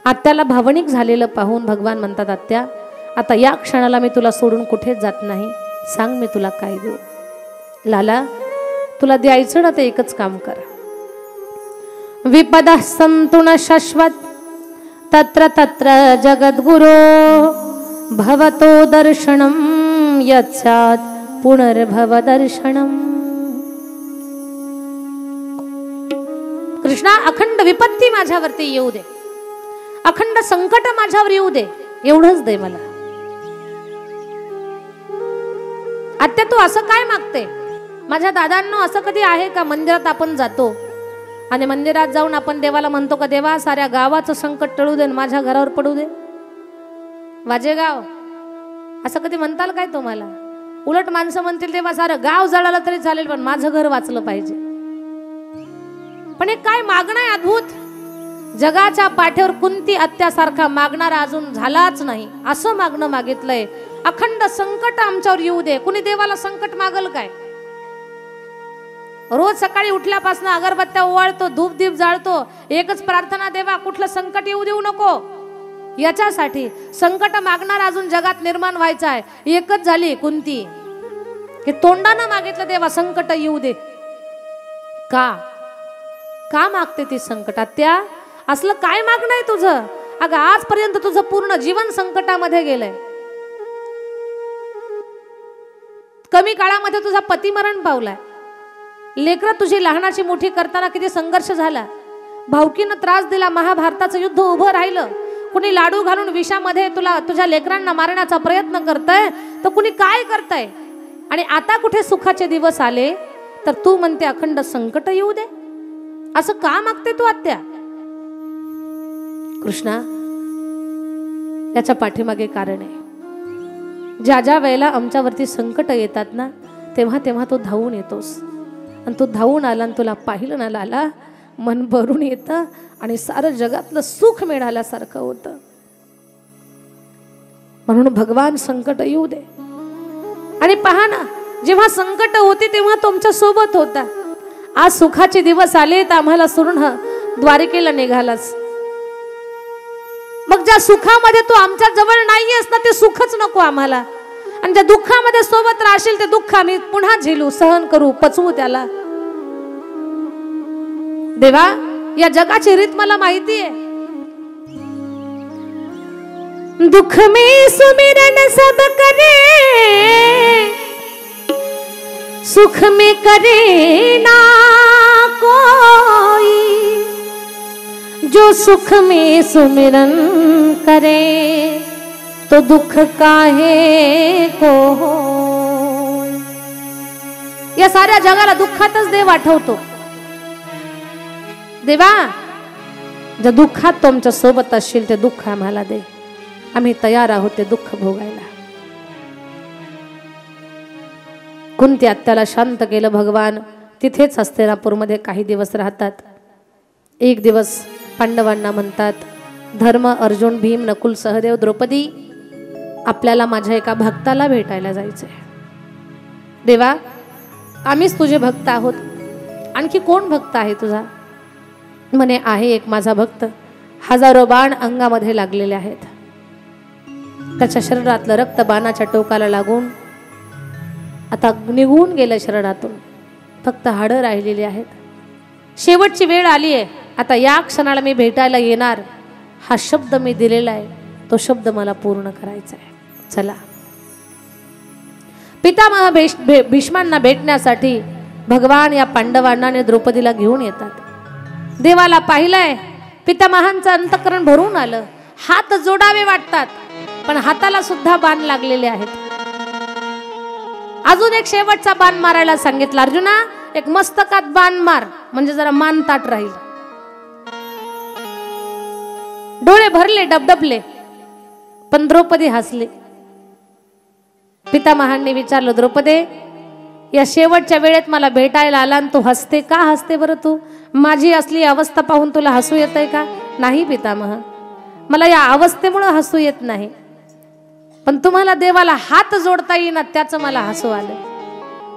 आत्याला भावनिक झालेलं पाहून भगवान म्हणतात, आत्या आता या क्षणाला मी तुला सोडून कुठेच जात नाही. सांग मी तुला काय देऊ? लाला, तुला द्यायचं ना ते एकच काम कर. विपदा संतु न शाश्वत तत्र तत्र जगद्गुरो भवतो दर्शनम यत्स्यात् पुनर्भव दर्शनम. कृष्णा, अखंड विपत्ती माझ्यावरती येऊ दे, अखंड संकट माझ्यावर येऊ दे, एवढंच दे मला. आत्या तू असं काय मागते? माझ्या दादांनो, असं कधी आहे का मंदिरात आपण जातो आणि मंदिरात जाऊन आपण देवाला म्हणतो का, देवा साऱ्या गावाचं संकट टळू दे, माझ्या घरावर पडू दे? वाजेगाव, असं कधी म्हणताल काय तुम्हाला? उलट माणसं म्हणतील, देवा सारं गाव जळालं तरी चालेल, पण माझं घर वाचलं पाहिजे. पण एक काय मागणं आहे अद्भुत. जगाच्या पाठीवर कुंती आत्यासारखा मागणारा अजून झालाच नाही. असं मागणं मागितलंय, अखंड संकट आमच्यावर येऊ दे. कुणी देवाला संकट मागल काय? रोज सकाळी उठल्यापासून अगरबत्त्या ओवाळतो, धूप दीप जाळतो, एकच प्रार्थना, देवा कुठलं संकट येऊ देऊ नको. याच्यासाठी संकट मागणारा अजून जगात निर्माण व्हायचा आहे. एकच झाली कुंती, की तोंडानं मागितलं, देवा संकट येऊ दे. का मागते ती संकट? आत्या असलं काय मागणं आहे तुझं? अगं आजपर्यंत तुझं पूर्ण जीवन संकटामध्ये गेलंय. कमी काळामध्ये तुझा पती मरण पावलाय. लेकरं तुझी लहानाची मोठी करताना किती संघर्ष झाला. भावकीनं त्रास दिला. महाभारताचं युद्ध उभं राहिलं. कुणी लाडू घालून विषामध्ये तुला तुझ्या लेकरांना मारण्याचा प्रयत्न करतंय, तर कुणी काय करतंय. आणि आता कुठे सुखाचे दिवस आले तर तू म्हणते अखंड संकट येऊ दे. असं का मागते तू आत्या? कृष्णा, याच्या पाठीमागे कारण आहे. ज्या ज्या वेळेला आमच्यावरती संकट येतात ना, तेव्हा तेव्हा तू धावून येतोस. आणि तू धावून आला आणि तुला पाहिलं ना लाला, मन भरून येतं आणि सारं जगातलं सुख मिळाल्यासारखं होतं. म्हणून भगवान संकट येऊ दे. आणि पहा ना, जेव्हा संकट होती तेव्हा तुमच्या सोबत होता. आज सुखाचे दिवस आले तर आम्हाला सोडून द्वारकेला निघालास. मग ज्या सुखामध्ये तू आमच्या जवळ नाहीयेस ना, ते सुखच नको आम्हाला. आणि ज्या दुःखामध्ये सोबत राहशील ते दुःख आम्ही पुन्हा झेलू, सहन करू, पचवू त्याला. देवा, या जगाची रीत मला माहिती आहे. दुख में सुमिरन सब करे, सुख में करे ना कोई. जो सुख में सुमिरन करे तो दुख काहे को हो। या साऱ्या जगाला दुःखातच देव आठवतो. देवा, ज्या दुःखात तू आमच्या सोबत असशील ते दुःख आम्हाला दे, आम्ही तयार आहोत ते दुःख भोगायला. कुंती आत्याला शांत केलं भगवान. तिथेच हस्तिनापूरमध्ये काही दिवस राहतात. एक दिवस पांडवांना म्हणतात, धर्म, अर्जुन, भीम, नकुल, सहदेव, द्रौपदी, आपल्याला माझ्या एका भक्ताला भेटायला जायचंय. देवा, आम्हीच तुझे भक्त आहोत, आणखी कोण भक्त आहे तुझा? म्हणे, आहे एक माझा भक्त, हजारो बाण अंगामध्ये लागलेले आहेत. त्याच्या शरीरातलं रक्त बाणाच्या टोकाला लागून आता निघून गेलं शरीरातून, फक्त हाडं राहिलेली आहेत. शेवटची वेळ आली आहे, आता या क्षणाला मी भेटायला येणार. हा शब्द मी दिलेला आहे, तो शब्द मला पूर्ण करायचा आहे. चला. पितामह भीष्मांना भेटण्यासाठी भगवान या पांडवांना आणि द्रौपदीला घेऊन येतात. देवाला पाहिलंय, पितामहांचं अंतःकरण भरून आलं. हात जोडावे वाटतात, पण हाताला सुद्धा बाण लागलेले आहेत. अजून एक शेवटचा बाण मारायला सांगितलं. अर्जुना, एक मस्तकात बाण मार, म्हणजे जरा मान ताट राहील. डोळे भरले, डबडबले, पण द्रौपदी हसली. पितामहांनी विचारलं, द्रौपदे, या शेवटच्या वेळेत मला भेटायला आला आणि तू हसते का? हसते बरं तू? माझी असली अवस्था पाहून तुला हसू येतंय का? नाही पितामह, मला या अवस्थेमुळे हसू येत नाही, पण तुम्हाला देवाला हात जोडता येईना त्याचं मला हसू आलं.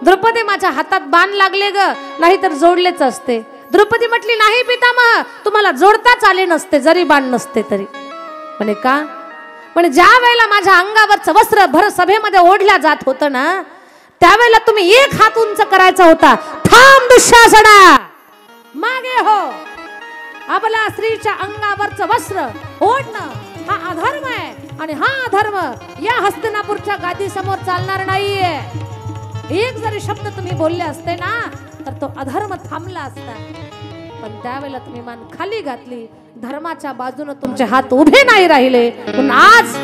द्रौपदी, माझ्या हातात बाण लागले ग, नाही तर जोडलेच असते. द्रौपदी म्हटली, नाही पितामह, तुम्हाला जोडताच आले नसते जरी बाण नसते तरी. म्हणे का? म्हणे, ज्या वेळेला माझ्या अंगावरचं वस्त्र भर सभेमध्ये ओढल्या जात होतं ना, त्यावेळेला तुम्ही एक हात उंच करायचा होता. थांब दुःशासना, मागे हो. आपल्या स्त्रीच्या अंगावरचं वस्त्र ओढणं हा अधर्म आहे, आणि हा अधर्म या हस्तिनापूरच्या गादी समोर चालणार नाहीये. एक जरी शब्द तुम्ही बोलले असते ना, तर तो अधर्म थांबला असता, पण त्यावेळेला तुम्ही मान खाली घातली. धर्माच्या बाजूने तुमचे हात उभे नाही राहिले, पण आज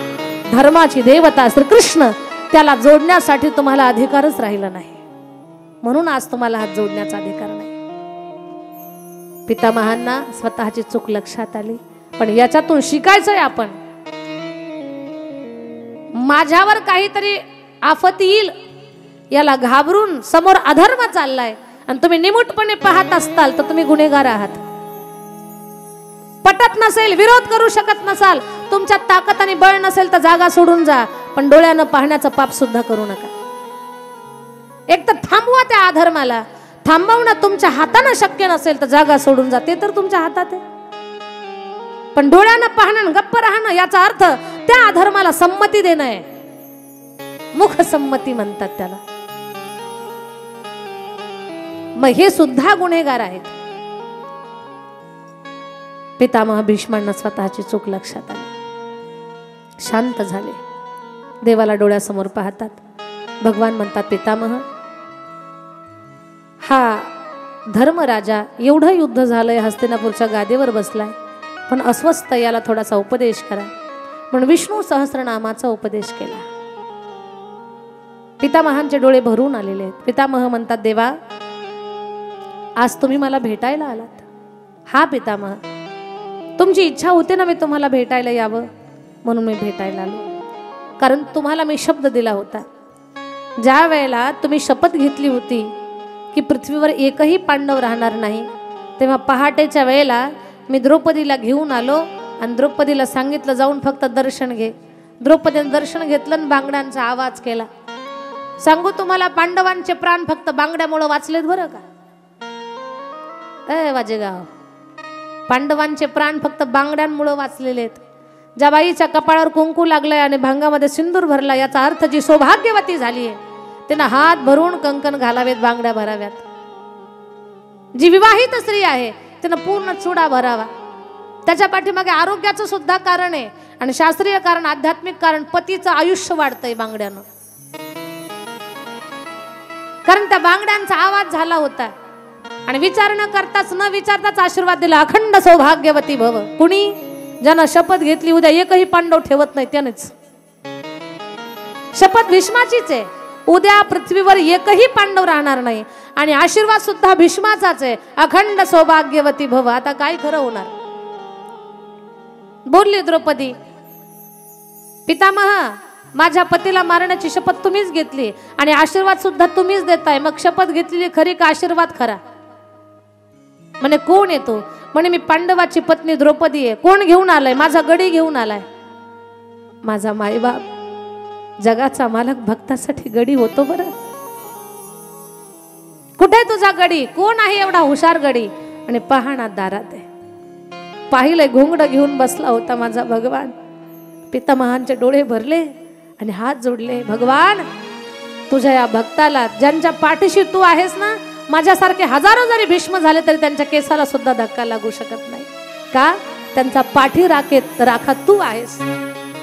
धर्माची देवता श्रीकृष्ण, त्याला जोडण्यासाठी तुम्हाला अधिकारच राहिला नाही. म्हणून आज तुम्हाला हात जोडण्याचा अधिकार नाही. पितामहांना स्वतःची चूक लक्षात आली, पण याच्यातून शिकायचंय आपण. माझ्यावर काहीतरी आफत येईल याला घाबरून समोर अधर्म चाललाय, आणि तुम्ही निमूटपणे पाहत असताल तर तुम्ही गुन्हेगार आहात. पटत नसेल, विरोध करू शकत नसाल, तुमच्यात ताकद आणि बळ नसेल तर जागा सोडून जा, पण डोळ्यानं पाहण्याचं पाप सुद्धा करू नका. एक तर थांबवा त्या अधर्माला. थांबवणं तुमच्या हाताने शक्य नसेल तर जागा सोडून जा, ते तर तुमच्या हातात आहे. पण डोळ्यानं पाहणं, गप्प राहणं, याचा अर्थ त्या अधर्माला संमती देणं आहे. मुख संमती म्हणतात त्याला. मग हे सुद्धा गुन्हेगार आहेत. पितामह भीष्मांना स्वतःची चूक लक्षात आली, शांत झाले. देवाला डोळ्यासमोर पाहतात. भगवान म्हणतात, पितामह, हा धर्मराजा एवढं युद्ध झालंय, हस्तिनापूरच्या गादीवर बसलाय, पण अस्वस्थ, याला थोडासा उपदेश करा. म्हणून विष्णू सहस्रनामाचा उपदेश केला. पितामहांचे डोळे भरून आलेले आहेत. पितामह म्हणतात, देवा, आज तुम्ही मला भेटायला आलात. हा पितामह, तुमची इच्छा होते ना मी तुम्हाला भेटायला यावं, म्हणून मी भेटायला आलो. कारण तुम्हाला मी शब्द दिला होता. ज्या वेळेला तुम्ही शपथ घेतली होती की पृथ्वीवर एकही पांडव राहणार नाही, तेव्हा पहाटेच्या वेळेला मी द्रौपदीला घेऊन आलो आणि द्रौपदीला सांगितलं, जाऊन फक्त दर्शन घे. द्रौपदीने दर्शन घेतलं आणि बांगड्यांचा आवाज केला. सांगू तुम्हाला, पांडवांचे प्राण फक्त बांगड्यामुळे वाचलेत बरं का. वाजेगाव, पांडवांचे प्राण फक्त बांगड्यांमुळे वाचलेले आहेत. ज्या बाईच्या कपाळावर कुंकू लागलंय आणि भांगामध्ये सिंदूर भरला, याचा अर्थ जी सौभाग्यवती झाली आहे तिनं हात भरून कंकण घालावेत, बांगड्या भराव्यात. जी विवाहित स्त्री आहे तिनं पूर्ण चुडा भरावा. त्याच्या पाठीमागे आरोग्याचं सुद्धा कारण आहे, आणि शास्त्रीय कारण, आध्यात्मिक कारण. पतीचं आयुष्य वाढतंय बांगड्यानं, कारण त्या बांगड्यांचा आवाज झाला होता. आणि विचार न करताच, न विचारताच आशीर्वाद दिला, अखंड सौभाग्यवती भव. कुणी? ज्यानं शपथ घेतली उद्या एकही पांडव ठेवत नाही त्यानेच. शपथ भीष्माचीच आहे. उद्या पृथ्वीवर एकही पांडव राहणार नाही आणि आशीर्वाद सुद्धा भीष्माचाच आहे. अखंड सौभाग्यवती भव. आता काय खरं होणार. बोलली द्रौपदी, पितामह माझ्या पतीला मारण्याची शपथ तुम्हीच घेतली आणि आशीर्वाद सुद्धा तुम्हीच देताय. मग शपथ घेतलेली खरी का आशीर्वाद खरा. म्हणे कोण येतो. म्हणे मी पांडवाची पत्नी द्रौपदी आहे. कोण घेऊन आलाय. माझा गडी घेऊन आलाय. माझा मायबाप जगाचा मालक भक्तासाठी गडी होतो बरं. कुठे तुझा गडी. कोण आहे एवढा हुशार गडी. आणि पहाणा दारात आहे. पाहिलंय घोंगडं घेऊन बसला होता माझा भगवान. पितामहांचे डोळे भरले आणि हात जोडले. भगवान तुझ्या या भक्ताला ज्यांच्या पाठीशी तू आहेस ना, माझ्यासारखे हजारो जरी भीष्म झाले तरी त्यांच्या केसाला सुद्धा धक्का लागू शकत नाही. का. त्यांचा पाठी राखा तू आहेस.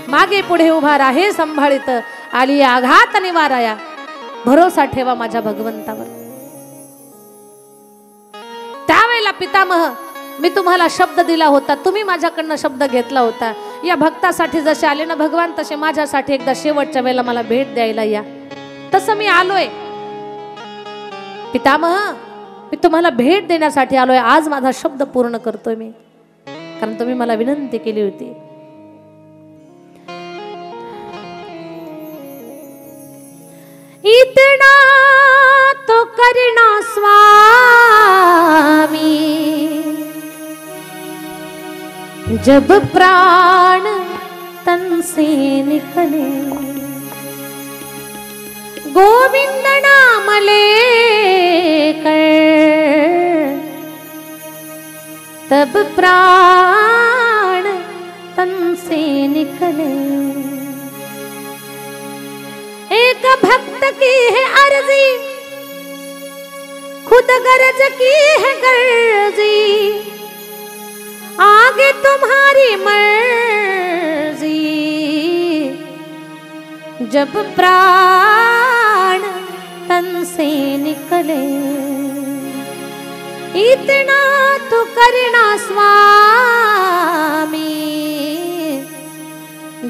मागे पुढे उभा राहे संभाळित आली आघात निवाराया. भरोसा ठेवा माझ्या भगवंतावर. त्यावेळेला पितामह मी तुम्हाला शब्द दिला होता. तुम्ही माझ्याकडनं शब्द घेतला होता. या भक्तासाठी जसे आले ना भगवान तसे माझ्यासाठी एकदा शेवटच्या वेळेला मला भेट द्यायला या. तसं मी आलोय पितामह. मी तुम्हाला भेट देण्यासाठी आलोय. आज माझा शब्द पूर्ण करतोय मी. कारण तुम्ही मला विनंती केली होती. इतना तो करना स्वामी जब प्राण तन से निकले. गोविंद नाम लेकर तब प्राण तन से निकले. एक भक्त की है अर्जी खुद गरज की है गर्जी. आगे तुम्हारी मर्जी जब प्राण तन से निकले. इतना तो करना स्वामी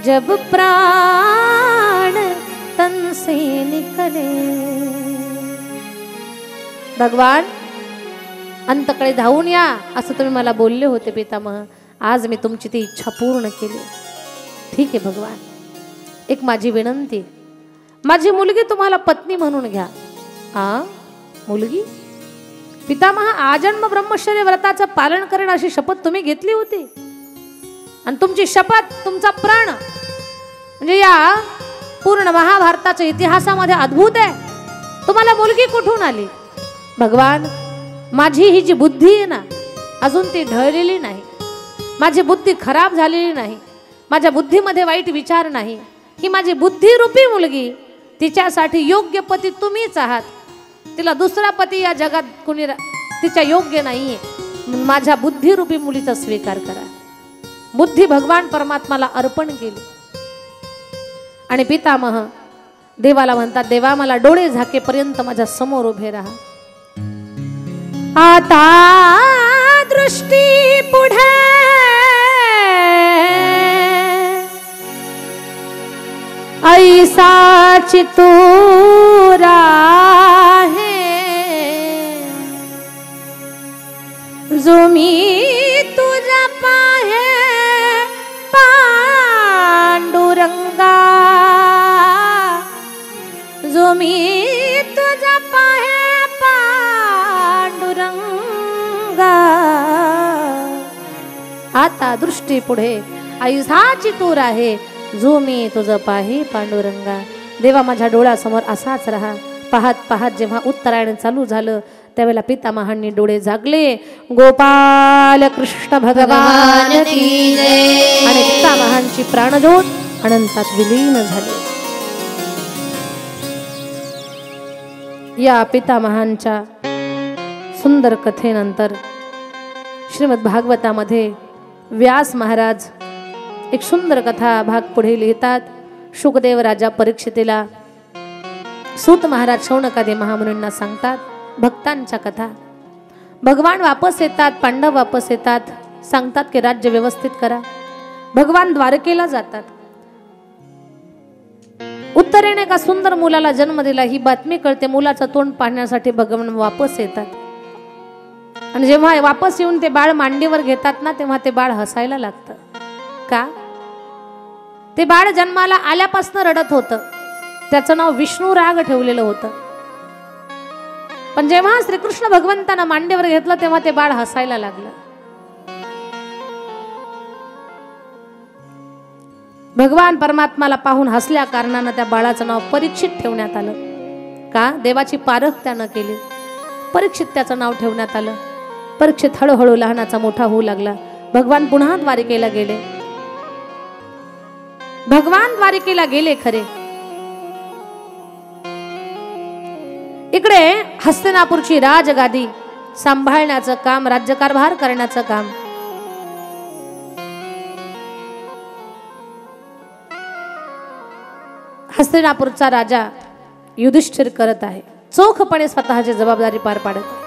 जब प्राण तन से निकले. भगवान अंतकडे धावून या असं तुम्ही मला बोलले होते पितामह. आज मी तुमची ती इच्छा पूर्ण केली. ठीक आहे भगवान. एक माझी विनंती. माझी मुलगी तुम्हाला पत्नी म्हणून घ्या. मुलगी. पितामह आजन्म ब्रह्मचर्य व्रताचं पालन करेन अशी शपथ तुम्ही घेतली होती आणि तुमची शपथ तुमचा प्राण म्हणजे या पूर्ण महाभारताच्या इतिहासामध्ये अद्भुत आहे. तुम्हाला मुलगी कुठून आली. भगवान माझी ही जी बुद्धी आहे ना अजून ती ढळलेली नाही. माझी बुद्धी खराब झालेली नाही. माझ्या बुद्धीमध्ये वाईट विचार नाही. ही माझी बुद्धिरूपी मुलगी तिच्यासाठी योग्य पती तुम्हीच आहात. तिला दुसरा पती या जगात कुणी तिच्या योग्य नाहीये. माझ्या बुद्धिरूपी मुलीचा स्वीकार करा. बुद्धी भगवान परमात्माला अर्पण केली. आणि पितामह देवाला म्हणतात देवा मला डोळे झाकेपर्यंत माझ्या समोर उभे राहा. आता दृष्टी पुढे ऐसा चितूरा है जो मी तुझा पाहे पांडुरंगा. जो मी तुझा पाहे पांडुरंगा. आता दृष्टी पुढे ऐसाची तूर आहे जो मी तुझं पाहे पांडुरंगा. देवा माझ्या डोळ्यासमोर असाच राहा. पाहत पाहत जेव्हा उत्तरायण चालू झालं त्यावेळेला पितामहांनी डोळे जागले. गोपाल कृष्ण भगवान की जय. आणि पितामहांची प्राणज्योत अनंतात विलीन झाली. या पितामहांच्या सुंदर कथेनंतर श्रीमद भागवतामध्ये व्यास महाराज एक सुंदर कथा भाग पुढे लिहितात. शुकदेव राजा परीक्षितीला सूत महाराज शौनकादी महामुनींना सांगतात भक्तांच्या कथा. भगवान वापस येतात. पांडव वापस येतात. सांगतात की राज्य व्यवस्थित करा. भगवान द्वारकेला जातात. उत्तरेने एका सुंदर मुलाला जन्म दिला ही बातमी कळते. मुलाचं तोंड पाहण्यासाठी भगवान वापस येतात. आणि जेव्हा वापस येऊन ते बाळ मांडीवर घेतात ना, तेव्हा ते बाळ हसायला लागतं. का? ते बाळ जन्माला आल्यापासून रडत होतं. त्याचं नाव विष्णू राग ठेवलेलं होतं. पण जेव्हा श्रीकृष्ण भगवंतांना मांडीवर घेतलं तेव्हा ते बाळ हसायला लागलं. भगवान परमात्माला पाहून हसल्या कारणानं त्या बाळाचं नाव परीक्षित ठेवण्यात आलं. का? देवाची पारख त्यानं केली. परीक्षित त्याचं नाव ठेवण्यात आलं. परीक्षित हळूहळू लहानाचा मोठा होऊ लागला. भगवान पुन्हा द्वारिकेला गेले. भगवान द्वारिकेला गेले खरे. इकडे हस्तिनापूरची राजगादी सांभाळण्याचं काम, राज्यकारभार करण्याचं काम हस्तिनापूरचा राजा युधिष्ठिर करत आहे. चोखपणे स्वतःची जबाबदारी पार पाडत आहे.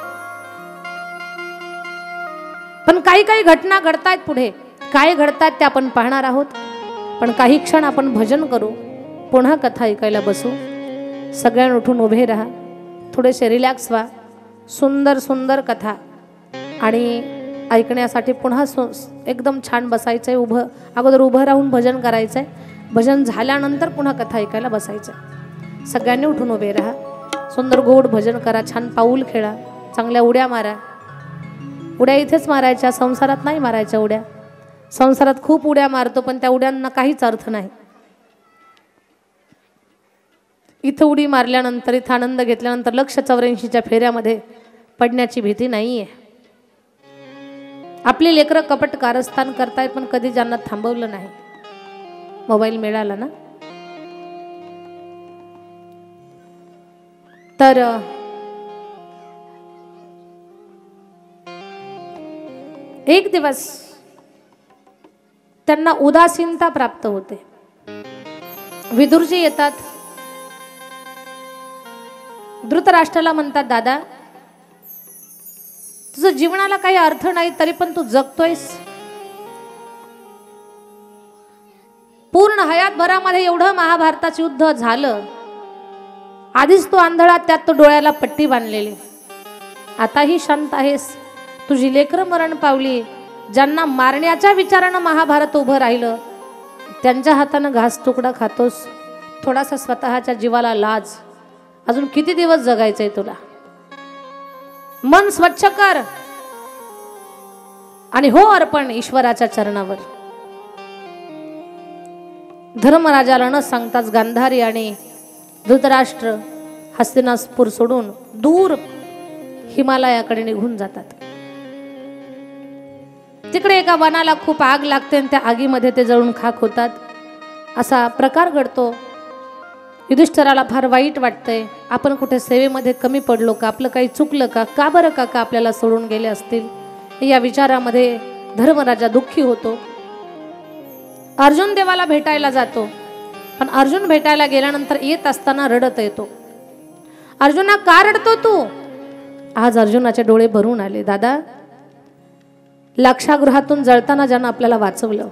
पण काही काही घटना घडतायत पुढे. काय घडतायत ते आपण पाहणार आहोत. पण काही क्षण आपण भजन करू, पुन्हा कथा ऐकायला बसू. सगळ्यांना उठून उभे राहा, थोडेसे रिलॅक्स व्हा. सुंदर सुंदर कथा आणि ऐकण्यासाठी पुन्हा एकदम छान बसायचंय. अगोदर उभं राहून भजन करायचंय. भजन झाल्यानंतर पुन्हा कथा ऐकायला बसायचं. सगळ्यांनी उठून उभे राहा. सुंदर गोड भजन करा. छान पाऊल खेळा. चांगल्या उड्या मारा. उड्या इथेच मारायच्या, संसारात नाही मारायच्या उड्या. संसारात खूप उड्या मारतो पण त्या उड्यांना काहीच अर्थ नाही. इथं उडी मारल्यानंतर, इथं आनंद घेतल्यानंतर 184च्या फेऱ्यामध्ये पडण्याची भीती नाहीये. आपली लेकरं कपट कारस्थान करतायत पण कधी ज्यांना थांबवलं नाही. मोबाईल मिळाला ना, तर एक दिवस त्यांना उदासीनता प्राप्त होते. विदुरजी येतात. धृतराष्ट्राला म्हणतात, दादा तुझं जीवनाला काही अर्थ नाही तरी पण तू जगतोयस. पूर्ण हयातभरामध्ये एवढं महाभारताचं युद्ध झालं. आधीच तू आंधळा, त्यात तो डोळ्याला पट्टी बांधलेली. आताही शांत आहेस. तुझी लेकरं मरण पावली. ज्यांना मारण्याच्या विचारानं महाभारत उभं राहिलं त्यांच्या हातानं घास तुकडा खातोस. थोडासा स्वतःच्या जीवाला लाज. अजून किती दिवस जगायचंय तुला? मन स्वच्छ कर आणि हो अर्पण ईश्वराच्या चरणावर. धर्मराजाला न सांगताच गांधारी आणि धृतराष्ट्र हस्तिनापूर सोडून दूर हिमालयाकडे निघून जातात. तिकडे एका वनाला खूप आग लागते आणि त्या आगीमध्ये ते जळून खाक होतात. असा प्रकार घडतो. युधिष्ठिराला फार वाईट वाटतंय. आपण कुठे सेवेमध्ये कमी पडलो का? आपलं काही चुकलं का? का बरं काका आपल्याला सोडून गेले असतील? या विचारामध्ये धर्मराजा दुःखी होतो. अर्जुन देवाला भेटायला जातो. पण अर्जुन भेटायला गेल्यानंतर येत असताना रडत येतो. अर्जुना का रडतो तू? आज अर्जुनाचे डोळे भरून आले. दादा, लाक्षागृहातून जळताना ज्यानं आपल्याला वाचवलं,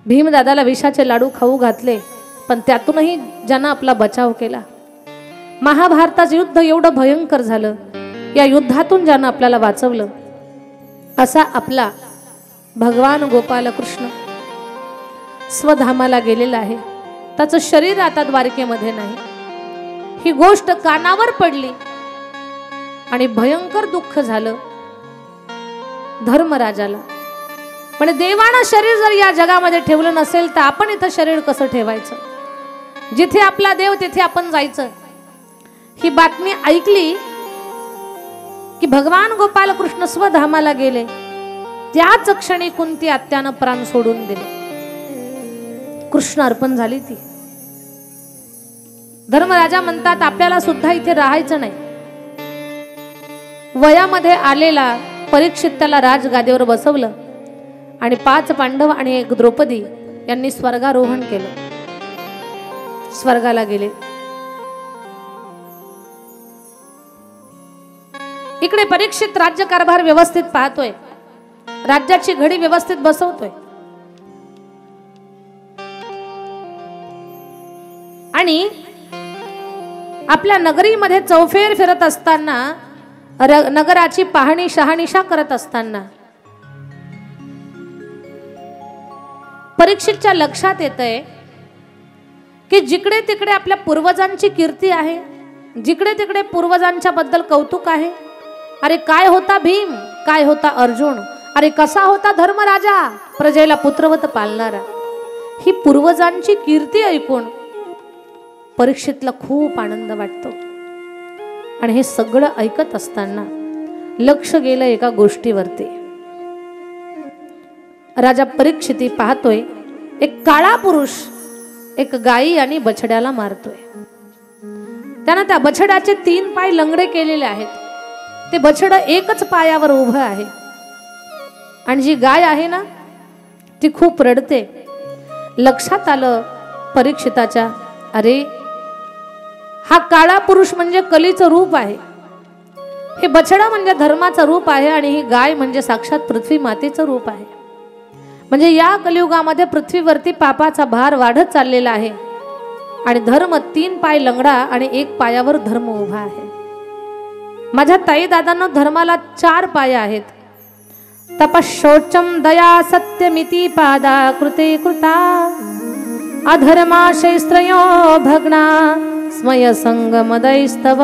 भीमदादाला विषाचे लाडू खाऊ घातले पण त्यातूनही ज्यानं आपला बचाव केला, महाभारताचं युद्ध एवढं भयंकर झालं, या युद्धातून ज्यानं आपल्याला वाचवलं, असा आपला भगवान गोपाल कृष्ण स्वधामाला गेलेला आहे. त्याचं शरीर आता द्वारकेमध्ये नाही. ही गोष्ट कानावर पडली आणि भयंकर दुःख झालं धर्मराजाला. पण देवानं शरीर जर या जगामध्ये ठेवलं नसेल तर आपण इथं शरीर कसं ठेवायचं? जिथे आपला देव तिथे आपण जायचं. ही बातमी ऐकली की भगवान गोपाल कृष्ण स्वधामाला गेले. त्याच क्षणी कुंती आत्यानं प्राण सोडून दिले. कृष्ण अर्पण झाली ती. धर्मराजा म्हणतात आपल्याला सुद्धा इथे राहायचं नाही. वयामध्ये आलेला परीक्षित त्याला राजगादीवर बसवलं आणि 5 पांडव आणि 1 द्रौपदी यांनी स्वर्गारोहण केलं. स्वर्गाला गेले. इकडे परीक्षित राज्यकारभार व्यवस्थित पाहतोय. राज्याची घडी व्यवस्थित बसवतोय. आणि आपल्या नगरीमध्ये चौफेर फिरत असताना, नगराची पाहणी शहानिशा करत असताना परीक्षितच्या लक्षात येतंय की जिकडे तिकडे आपल्या पूर्वजांची कीर्ती आहे, जिकडे तिकडे पूर्वजांच्या बद्दल कौतुक आहे. अरे काय होता भीम, काय होता अर्जुन, अरे कसा होता धर्मराजा, प्रजेला पुत्रवत पालणारा. ही पूर्वजांची कीर्ती ऐकून परीक्षितला खूप आनंद वाटतो. आणि हे सगळं ऐकत असताना लक्ष गेलं एका गोष्टीवरती. राजा परीक्षिती पाहतोय एक काळा पुरुष एक गाई आणि बछड्याला मारतोय. त्यानं त्या बछड्याचे 3 पाय लंगडे केलेले आहेत. ते बछड एकच पायावर उभं आहे आणि जी गाय आहे ना ती खूप रडते. लक्षात आलं परीक्षिताच्या, अरे हा काळा पुरुष म्हणजे कलीचं रूप आहे, हे बछडा म्हणजे धर्माचं रूप आहे आणि ही गाय म्हणजे साक्षात पृथ्वी मातेचं रूप आहे. म्हणजे या कलियुगामध्ये पृथ्वीवरती पापाचा भार वाढत चाललेला आहे आणि धर्म 3 पाय लंगडा आणि 1 पायावर धर्म उभा आहे. माझ्या ताई दादांना धर्माला 4 पाय आहेत. तपशौचम दया सत्यमिती पादा कृते कृता अधर्माशैस्त्रयो भग्ना स्मय संगमदैस्तव.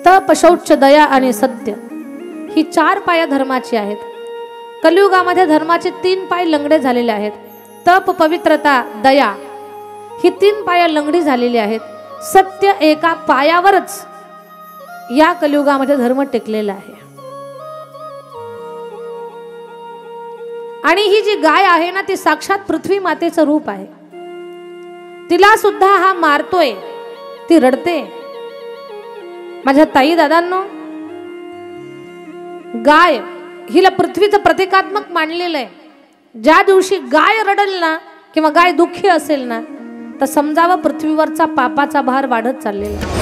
तप शौच दया आणि सत्य ही 4 पाय धर्माची आहेत. कलियुगामध्ये धर्माचे 3 पाय लंगडे झालेले आहेत. तप पवित्रता दया ही 3 पाय लंगडी झालेली आहेत. सत्य एका पायावरच या कलियुगामध्ये धर्म टेकलेला आहे. आणि ही जी गाय आहे ना ती साक्षात पृथ्वी मातेचं रूप आहे. तिला सुद्धा हा मारतोय, ती रडते. माझ्या ताई दादांनो, गाय हिला पृथ्वीचं प्रतिकात्मक मानलेलं आहे. ज्या दिवशी गाय रडल ना किंवा गाय दुःखी असेल ना तर समजावं पृथ्वीवरचा पापाचा भार वाढत चाललेला आहे.